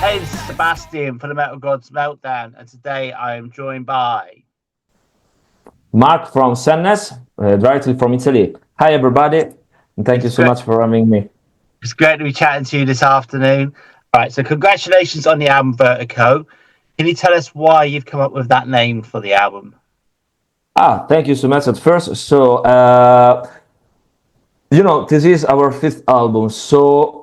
Hey, this is Sebastian for the Metal Gods Meltdown, and today I am joined by Mark from Sandness, directly from Italy. Hi, everybody, and thank you it's so great. much for having me. It's great to be chatting to you this afternoon. All right, so congratulations on the album Vertigo. Can you tell us why you've come up with that name for the album? Thank you so much at first. This is our fifth album.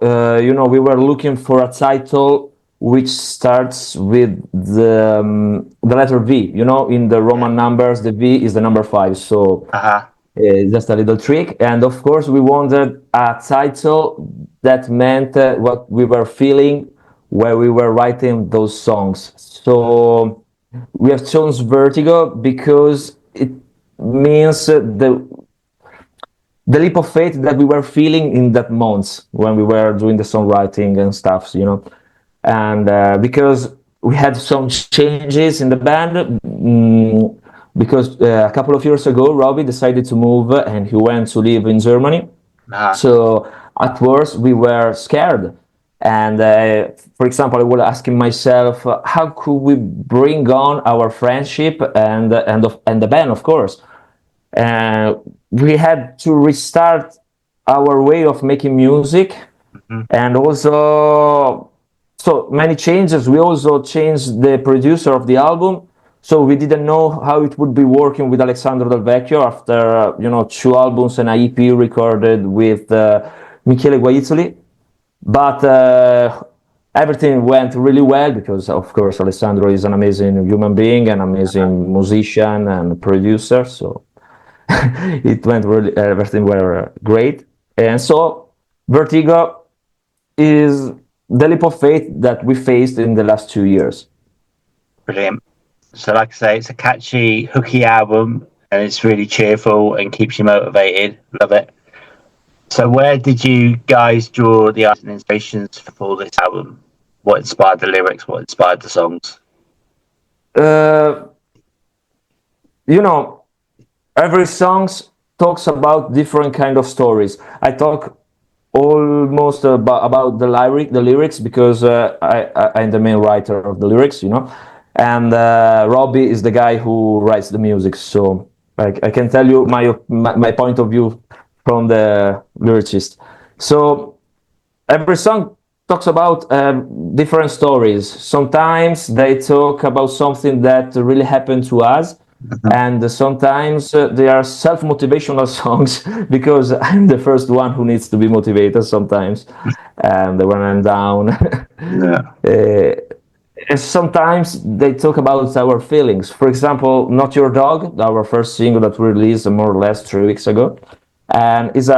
We were looking for a title which starts with the letter V. In the Yeah. Roman numbers, the V is the number five. So Uh-huh. just a little trick. And of course, we wanted a title that meant what we were feeling while we were writing those songs. So we have chosen Vertigo because it means the leap of faith that we were feeling in that months when we were doing the songwriting and stuff. And because we had some changes in the band, because a couple of years ago, Robbie decided to move and he went to live in Germany. Uh-huh. So at first we were scared. And for example, I was asking myself, how could we bring on our friendship and the band, of course. And we had to restart our way of making music, Mhm. and also so many changes. We also changed the producer of the album, so we didn't know how it would be working with Alessandro Del Vecchio after two albums and an EP recorded with Michele Guaizzoli. But everything went really well because, of course, Alessandro is an amazing human being, an amazing musician and producer. So it went really, everything were great. And so Vertigo is the leap of faith that we faced in the last 2 years. Brilliant. So, like I say, it's a catchy, hooky album, and it's really cheerful and keeps you motivated. Love it. So, where did you guys draw the art and inspirations for this album? What inspired the lyrics? What inspired the songs? Uh, you know, every song talks about different kind of stories. I talk almost about the lyrics because I'm the main writer of the lyrics. And Robbie is the guy who writes the music. So I can tell you my point of view from the lyricist. So every song talks about different stories. Sometimes they talk about something that really happened to us, Mhm. and sometimes they are self-motivational songs because I'm the first one who needs to be motivated sometimes, and when I'm down. Yeah. And sometimes they talk about our feelings. For example, "Not Your Dog," our first single that we released more or less 3 weeks ago, and is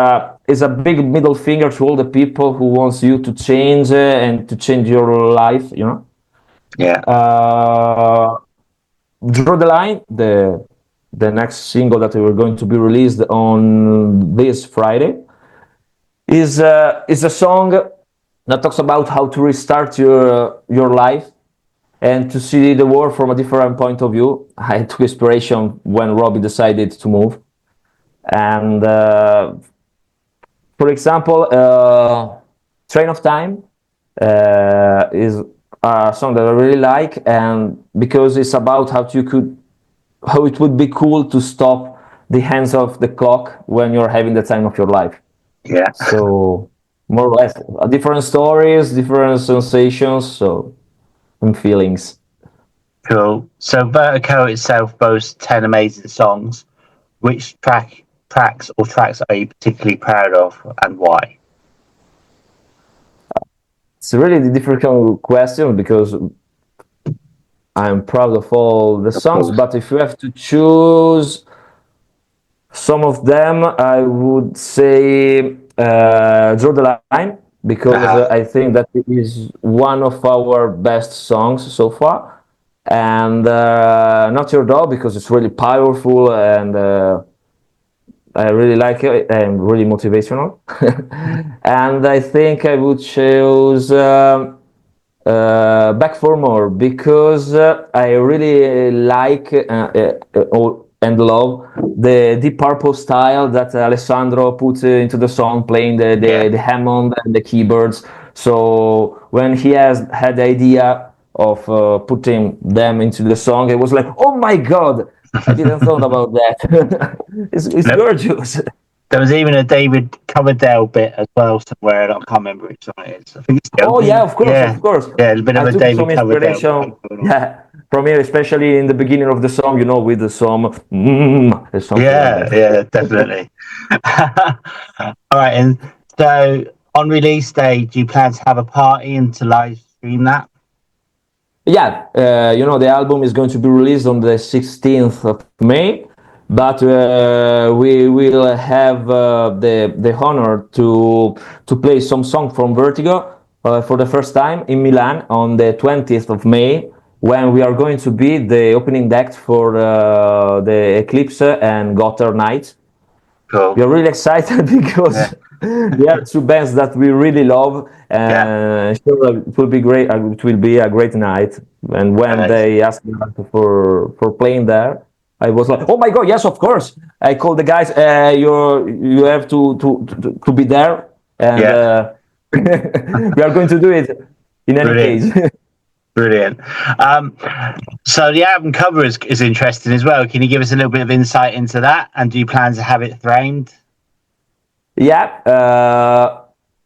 a big middle finger to all the people who wants you to change and to change your life. Yeah. Uh, Draw the Line, the next single that we were going to be released on this Friday, is a song that talks about how to restart your life and to see the world from a different point of view. I took inspiration when Robbie decided to move, and for example, Train of Time is a song that I really like, and because it's about how it would be cool to stop the hands of the clock when you're having the time of your life. Yeah. So more or less, different stories, different sensations, so and feelings. Cool. So Vertigo itself boasts 10 amazing songs. Which tracks are you particularly proud of and why? It's a really difficult question because I'm proud of all the Of songs, course. but if you have to choose some of them, I would say Draw the Line, because Uh-huh. I think that it is one of our best songs so far. And Not Your Dog, because it's really powerful and I really like it and really motivational. And I think I would choose Back for More, because I really like and love the Deep Purple style that Alessandro put into the song, playing the, Yeah. the, the Hammond and the keyboards. So when he has had the idea of putting them into the song, it was like, oh my god, I didn't thought about that. It's Nope. gorgeous. There was even a David Coverdale bit as well somewhere. I can't remember which song it is. I think it's the Oh yeah, opening. of course, Yeah, of course. yeah, a bit of I a took David some Coverdale inspiration, vibe going on. yeah, from here, especially in the beginning of the song, with the song, or something like Yeah, that. yeah, definitely. All right, and so on release day, do you plan to have a party and to live stream that? Yeah, the album is going to be released on the 16th of May, but we will have the honor to play some song from Vertigo for the first time in Milan on the 20th of May, when we are going to be the opening act for the Eclipse and Gotter night. We Cool. are really excited Yeah, because they are two bands that we really love, yeah, and sure, it will be great. It will be a great night. And when amazing. they asked me for playing there, I was like, "Oh my god, yes, of course!" I called the guys. You have to be there, and Yeah, we are going to do it in any brilliant, case. brilliant. Um, so the album cover is interesting as well. Can you give us a little bit of insight into that? And do you plan to have it framed? Yeah,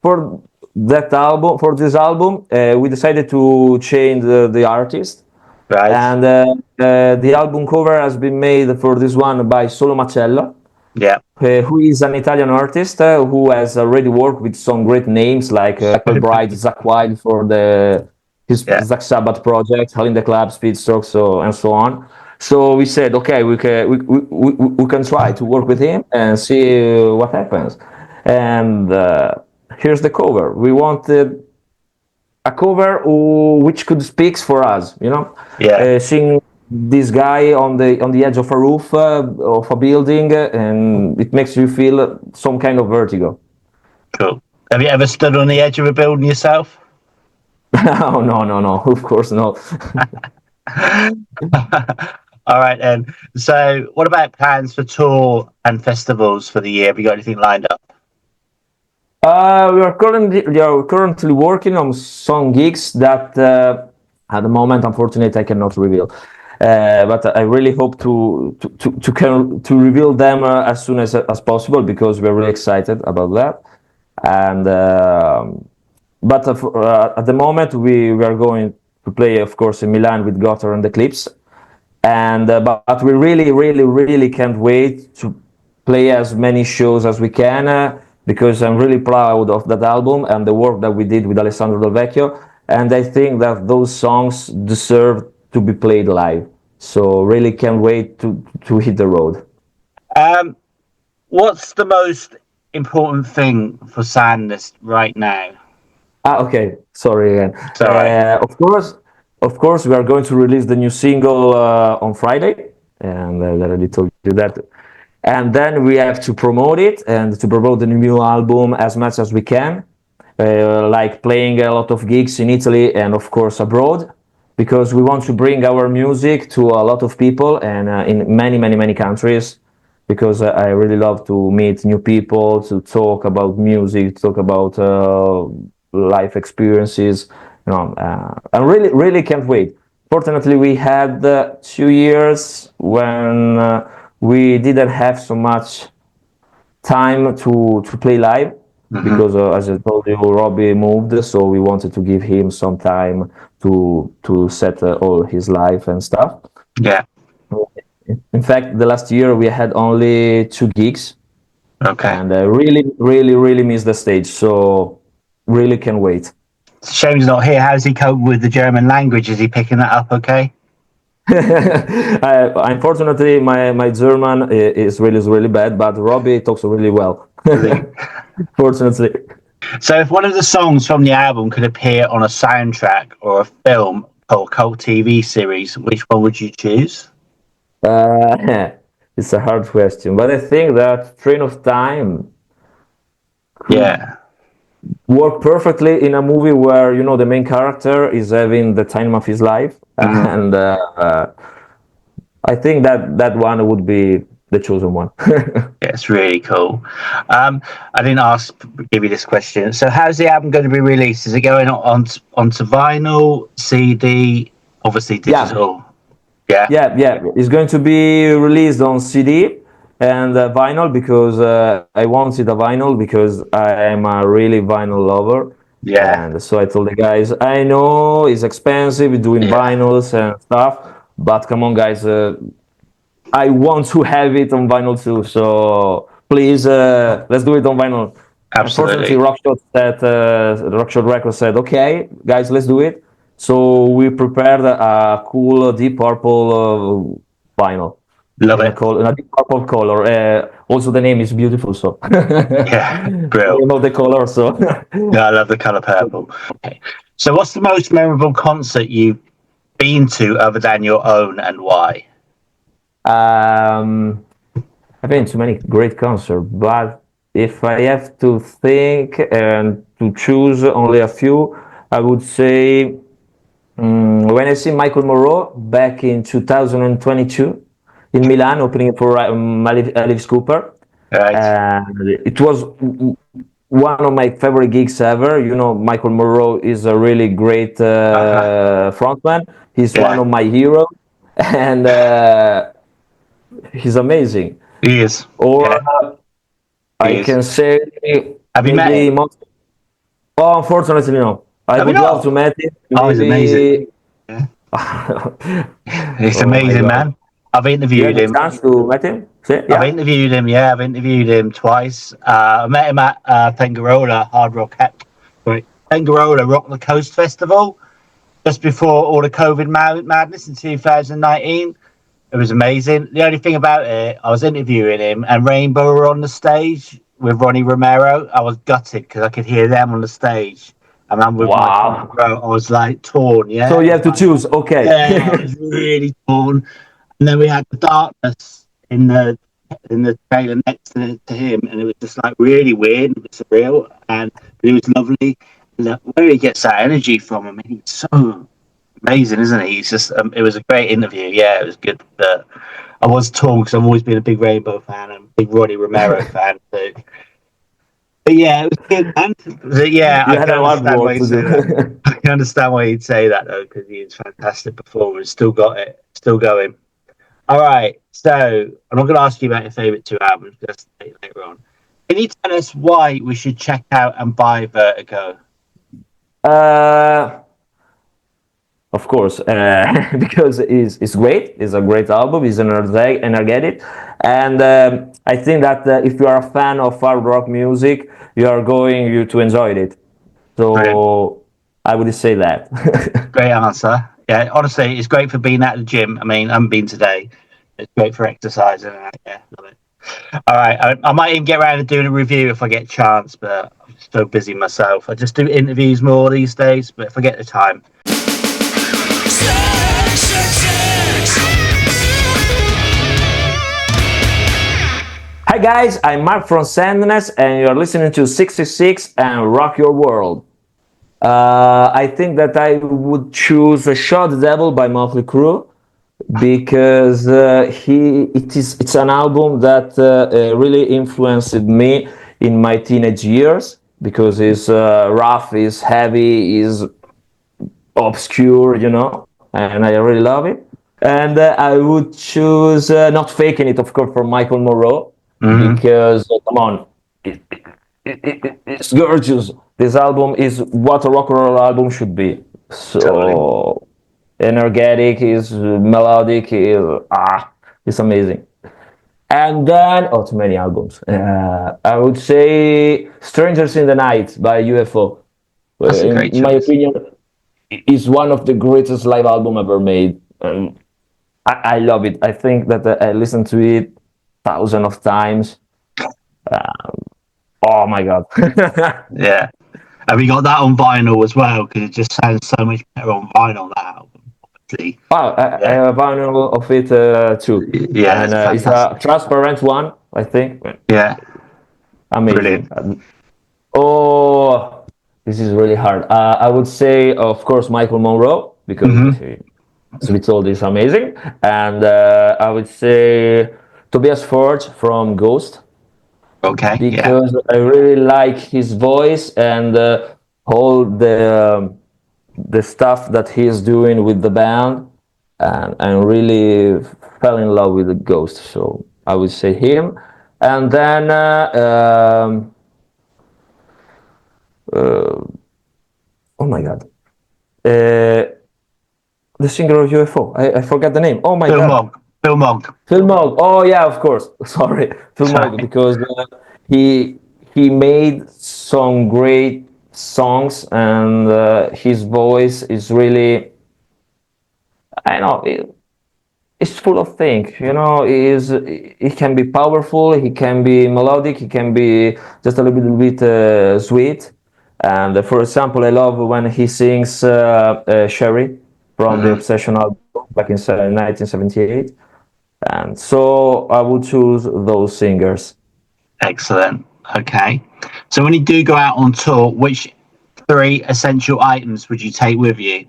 for for this album, we decided to change the artist, Right. and the album cover has been made for this one by Solo Macella, Yeah. who is an Italian artist who has already worked with some great names like Black Bride, Zach Wild for his Yeah. Zach Sabbath project, Hell in the Club, Speedstrokes, and so on. So we said, okay, we can try to work with him and see what happens. And here's the cover. We wanted a cover which could speak for us, Yeah. seeing this guy on the edge of a roof of a building, and it makes you feel some kind of vertigo. Cool. Have you ever stood on the edge of a building yourself? Oh no, no, no! Of course not. All right then. So, what about plans for tour and festivals for the year? Have you got anything lined up? We are currently working on some gigs that at the moment, unfortunately, I cannot reveal. But I really hope to reveal them as soon as possible, because we're really excited about that. And but at the moment, we are going to play, of course, in Milan with Gotter and Eclipse, and but we really can't wait to play as many shows as we can, because I'm really proud of that album and the work that we did with Alessandro Del Vecchio, and I think that those songs deserve to be played live. So really can't wait to hit the road. Um, what's the most important thing for Sandness right now? Okay, sorry again. It's all right. Of course, we are going to release the new single on Friday, and I already told you that. And then we have to promote it and to promote the new album as much as we can, like playing a lot of gigs in Italy and of course abroad, because we want to bring our music to a lot of people and in many countries, because I really love to meet new people, to talk about music, talk about life experiences. I really can't wait. Fortunately, we had 2 years when we didn't have so much time to play live, Mm-hmm. because as I told you, Robbie moved, so we wanted to give him some time to set all his life and stuff. Yeah. In fact, the last year we had only 2 gigs, Okay. and I really miss the stage. So really can wait. Shame's not here. How's he coping with the German language? Is he picking that up okay? Unfortunately, my German is really bad, but Robbie talks really well. Brilliant. Fortunately. So, if one of the songs from the album could appear on a soundtrack or a film or cult TV series, which one would you choose? It's a hard question, but I think that Train of Time could Yeah. work perfectly in a movie where the main character is having the time of his life, Mm-hmm. and I think that one would be the chosen one. Yeah, it's really cool. I didn't give you this question. So, how's the album going to be released? Is it going onto vinyl, CD, obviously digital? Yeah. It's going to be released on CD and vinyl because I wanted a vinyl because I am a really vinyl lover. Yeah, And so I told the guys, I know it's expensive doing yeah, vinyls and stuff, but come on, guys, I want to have it on vinyl too. So please, let's do it on vinyl. Unfortunately, absolutely. Rockshot Records said, okay, guys, let's do it. So we prepared a cool deep purple vinyl Love it. in a deep purple color. Also, the name is beautiful, so Yeah, the brilliant. name of the color. So Yeah, I love the color purple. Okay. So, what's the most memorable concert you've been to other than your own, and why? um, I've been to many great concerts, but if I have to think and to choose only a few, I would say when I see Michael Moreau back in 2022 in Milan, opening for Alice Cooper, Right. and it was one of my favorite gigs ever. You know, Michael Moreau is a really great Uh-huh. frontman. He's one Yeah, of my heroes, and he's amazing. he is. Or Yeah, I he is. can say Have you met maybe him? most. Oh, unfortunately, no. I Have you would love to not? meet him. Oh, he's amazing. Maybe. Yeah. He's Oh my amazing, God. man. I've You interviewed had the him. chance to meet him? See? I've Yeah. interviewed him. Yeah, I've interviewed him twice. I met him at Pengarola Hard Rock sorry, Pengarola Rock the Coast Festival just before all the COVID madness in 2019. It was amazing. The only thing about it, I was interviewing him, and Rainbow were on the stage with Ronnie Romero. I was gutted because I could hear them on the stage, and I'm with Michael Wow. Monroe. I was like torn. So Yeah, you it have was to like, choose. Okay. yeah, I was really torn. And then we had the darkness in the trailer next to him, and it was just like really weird and surreal, and it was lovely. Where he gets that energy from, I mean, he's so amazing, isn't he? He's just, it was a great interview. Yeah, it was good. But I was torn because I've always been a big Rainbow fan and a big Ronnie Romero fan too. But yeah, it was good, man. But yeah, You I had can a hard understand why work you to say that. do. I can understand why you'd say that though, because he is a fantastic performer. Still got it. Still going. All right. So I'm not going to ask you about your favorite two albums. That's later on. Can you tell us why we should check out and buy Vertigo? uh, of course, because it's great. It's a great album. It's energetic, and I think that if you are a fan of hard rock music, you are going you to enjoy it. Brilliant. So I would say that. Great answer. Yeah, honestly, it's great for being at the gym. I mean, I haven't been today. It's great for exercising. Yeah, love it. All right, I might even get around to doing a review if I get a chance, but I'm so busy myself. I just do interviews more these days, but if I get the time. Hi guys, I'm Mark from Sandness, and you're listening to 66 and Rock Your World. I think that I would choose Shot the Devil by Motley Crue because it's an album that really influenced me in my teenage years because it's rough, it's heavy, it's obscure, and I really love it. And I would choose Not Faking It, of course, from Michael Moreau Mm-hmm. because come on, it's gorgeous. This album is what a rock and roll album should be. Totally. So energetic, is melodic, it's amazing. And then, oh, too many albums. I would say Strangers in the Night by UFO. That's a great In my choice. opinion, is one of the greatest live album ever made. I love it. I think that I listened to it thousands of times. Oh my God. Yeah. Have you got that on vinyl as well? Because it just sounds so much better on vinyl, that album, obviously. Wow, I Yeah. have a vinyl of it too. Yeah, And it's it's a fantastic. transparent one, I think. Yeah, Amazing. brilliant. Oh, this is really hard. I would say, of course, Michael Monroe, because Mm-hmm. as we told, is amazing. And I would say Tobias Forge from Ghost, Okay, yeah. because I really like his voice and all the stuff that he is doing with the band, and I really fell in love with the Ghost. So I would say him, and then oh my god, the singer of UFO. I forgot the name. Oh my Bill god. Mogg. Bill Mogg. Phil Mogg. Oh yeah, of course. Sorry, Phil Mogg, Sorry. because he he made some great songs, and his voice is really, I know, it's full of things. You know, it can be powerful, he can be melodic, he can be just a little bit sweet. And for example, I love when he sings Sherry from the Hmm. Obsession album back in 1978. And so I would choose those singers. Excellent. Okay. So when you do go out on tour, which three essential items would you take with you?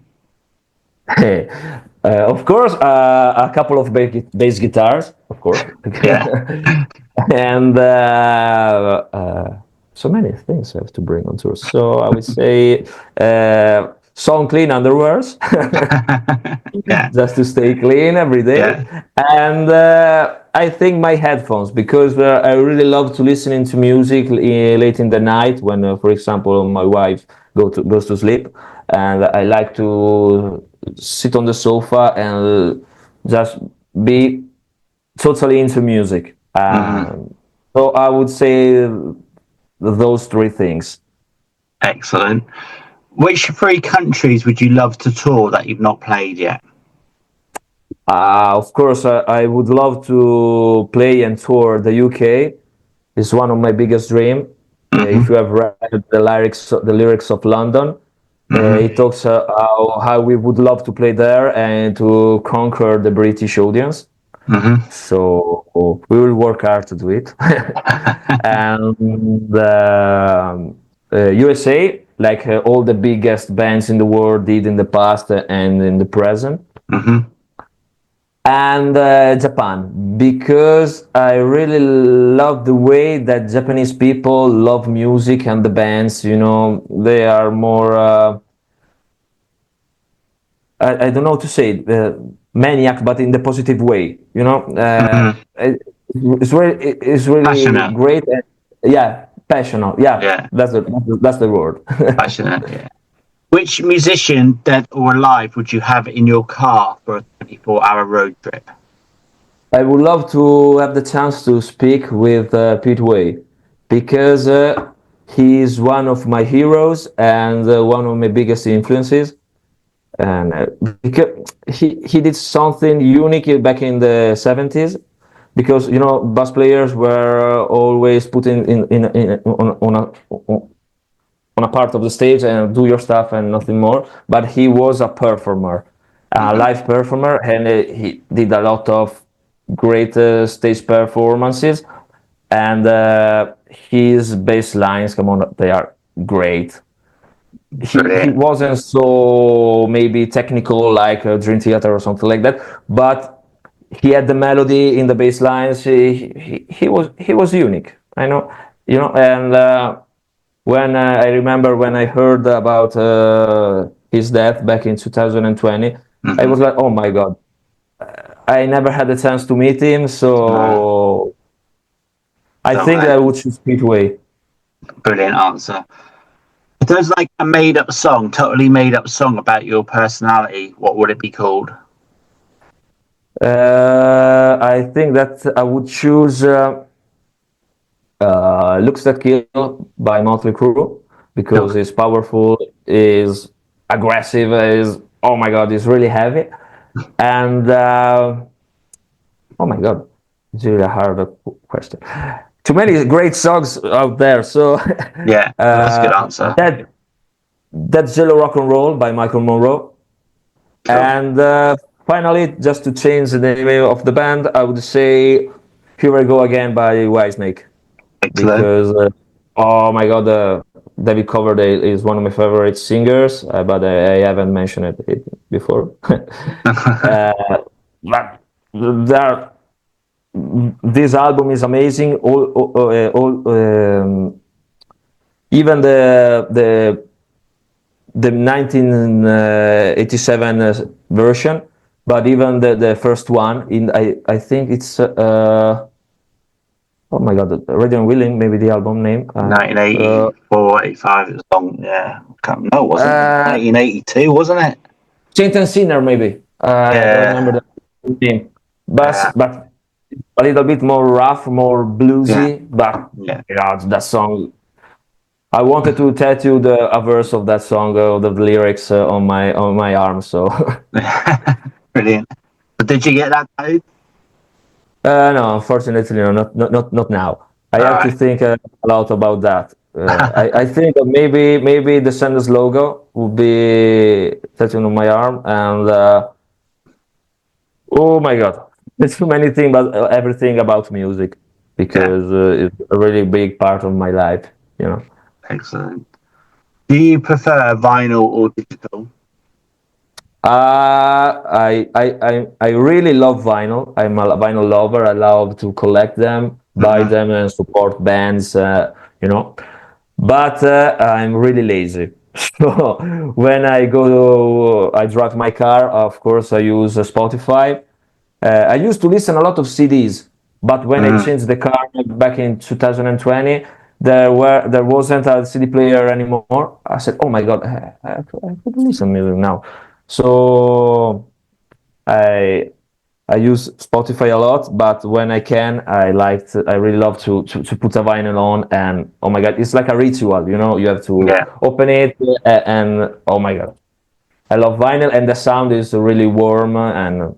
Of course, a couple of bass guitars, of course, Yeah. and so many things I have to bring on tour. So I would say some clean underwears, Yeah. just to stay clean every day, Yeah. and I think my headphones, because I really love to listening to music late in the night when, for example, my wife goes to sleep, and I like to sit on the sofa and just be totally into music. Hmm. So I would say those three things. Excellent. Which three countries would you love to tour that you've not played yet? Of course, I would love to play and tour the UK. It's one of my biggest dreams. If Hmm. you have read the lyrics of London, Hmm. it talks how we would love to play there and to conquer the British audience. Hmm. So we will work hard to do it. And USA, like all the biggest bands in the world did in the past and in the present. Hmm. And Japan, because I really love the way that Japanese people love music and the bands. You know, they are more. I don't know how to say it, maniac, but in the positive way. You know, Hmm. it's really Passionate. great. And, yeah, passionate. Yeah, Yeah. that's the word. Passionate. Yeah. Which musician, dead or alive, would you have in your car for a 24-hour road trip? I would love to have the chance to speak with Pete Way, because he is one of my heroes and one of my biggest influences. And because he did something unique back in the 70s, because you know bass players were always put in on a part of the stage and do your stuff and nothing more. But he was a performer, a Hmm. live performer, and he did a lot of great stage performances. And his bass lines, come on, they are great. He Brilliant. wasn't so maybe technical like Dream Theater or something like that, but he had the melody in the bass lines. He was unique. I know, you know, and when I remember when I heard about his death back in 2020, I Hmm. was like, oh my god, I never had the chance to meet him, No, so I so think that I would choose Speedway. brilliant answer. If there's like a made up song, totally made up song about your personality, what would it be called? I think that I would choose Looks That Kill by Motley Crue, because Look. it's powerful, is aggressive, is, oh my god, it's really heavy. And oh my god, it's really a hard question. Too many great songs out there. So Yeah, that's a good uh, answer. that that's Jello Rock and Roll by Michael Monroe. Cool. And finally, just to change the name of the band, I would say Here I Go Again by Whitesnake, Excellent. because oh my god, David Coverdale is one of my favorite singers, but I haven't mentioned it before. uh, but there are this album is amazing. Even the 1987 version, but even the first one, I think it's oh my god, Ready and Willing, maybe the album name. 1984, 85, it was long, yeah. No, it wasn't. 1982, wasn't it? Saint and Sinner, maybe. I don't remember the name. But a little bit more rough, more bluesy, but that song. I wanted to tattoo a verse of that song, the lyrics on my arm. So brilliant. But did you get that tattooed? no, unfortunately, no, not now. I have to think a lot about that. I think that maybe the Sandness logo would be tattooed on my arm, and oh my god, there's too many things, but everything about music, because it's a really big part of my life. Excellent. Do you prefer vinyl or digital? I really love vinyl. I'm a vinyl lover. I love to collect them, buy them, and support bands. But I'm really lazy. So when I drive my car. Of course, I use Spotify. I used to listen a lot of CDs, but when I changed the car back in 2020, there wasn't a CD player anymore. I said, "Oh my god, I could listen music now." So I use Spotify a lot, but when I can, I really love to put a vinyl on, and oh my god, it's like a ritual. You have to open it, and oh my god, I love vinyl, and the sound is really warm, and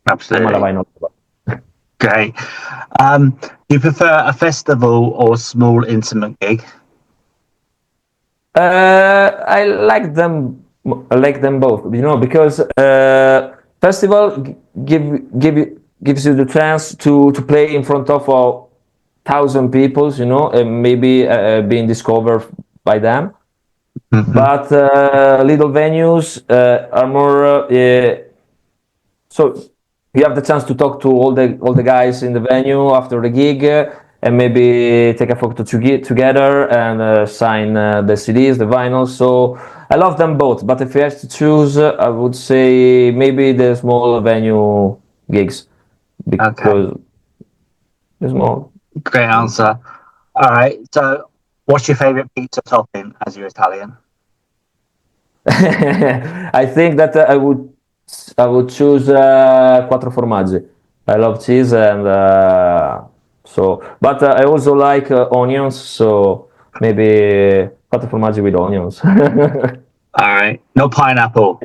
absolutely. I'm a vinyl. Great. Do you prefer a festival or a small intimate gig? I like them. I like them both, because festival gives you the chance to play in front of 1,000 people, and maybe being discovered by them. But little venues are more so you have the chance to talk to all the guys in the venue after the gig, and maybe take a photo together and sign the CDs, the vinyls. So I love them both, but if you have to choose, I would say maybe the small venue gigs, because it's more. Great answer. All right. So, what's your favorite pizza topping as you're Italian? I think that I would choose quattro formaggi. I love cheese, and but I also like onions, so maybe quattro formaggi with onions. All right, no pineapple.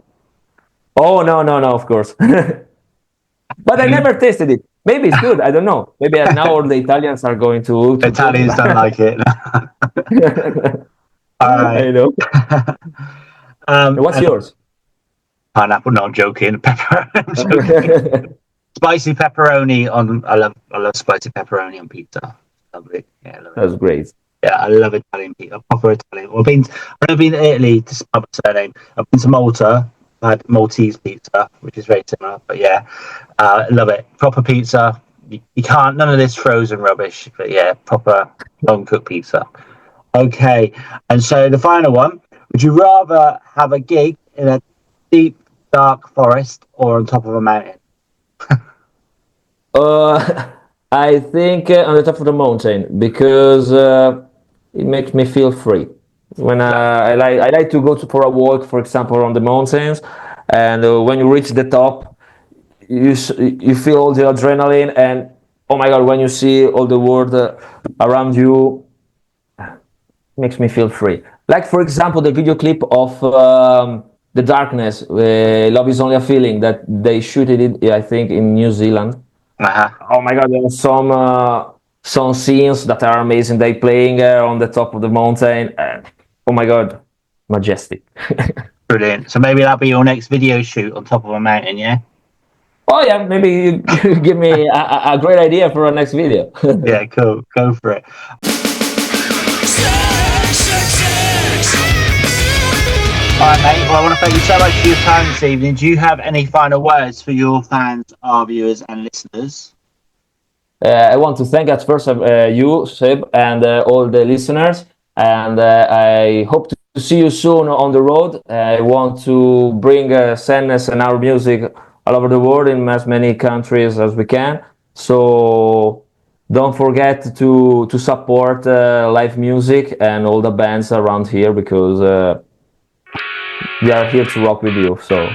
Oh no, of course. But I never tasted it. Maybe it's good. I don't know. Maybe now all the Italians are going to Italians don't like it. All right. I know. What's yours? Pineapple. No, I'm joking. I'm joking. Spicy pepperoni on. I love spicy pepperoni on pizza. Lovely. Yeah, love it. That's great. Yeah, I love Italian pizza. Proper Italian. I've never been to Italy to spell my surname. I've been to Malta. I had Maltese pizza, which is very similar. But yeah, love it. Proper pizza. You can't. None of this frozen rubbish. But yeah, proper home cooked pizza. Okay, and so the final one. Would you rather have a gig in a deep, dark forest or on top of a mountain? I think on the top of the mountain, because it makes me feel free. When I like to go for a walk, for example, on the mountains, and when you reach the top, you feel all the adrenaline, and oh my god, when you see all the world around you, it makes me feel free. Like, for example, the video clip of The Darkness, Love Is Only a Feeling, that they shot it, I think, in New Zealand. Oh my god, there are some scenes that are amazing. They playing on the top of the mountain. Oh my god, majestic. Brilliant. So maybe that'll be your next video shoot on top of a mountain, yeah? Oh yeah, maybe you give me a great idea for our next video. Yeah, cool. Go for it. All right, mate. Well, I want to thank you so much for your time this evening. Do you have any final words for your fans, our viewers, and listeners? I want to thank at first you, Seb, and all the listeners. And I hope to see you soon on the road. I want to bring Sandness and our music all over the world in as many countries as we can. So don't forget to support live music and all the bands around here because we are here to rock with you. So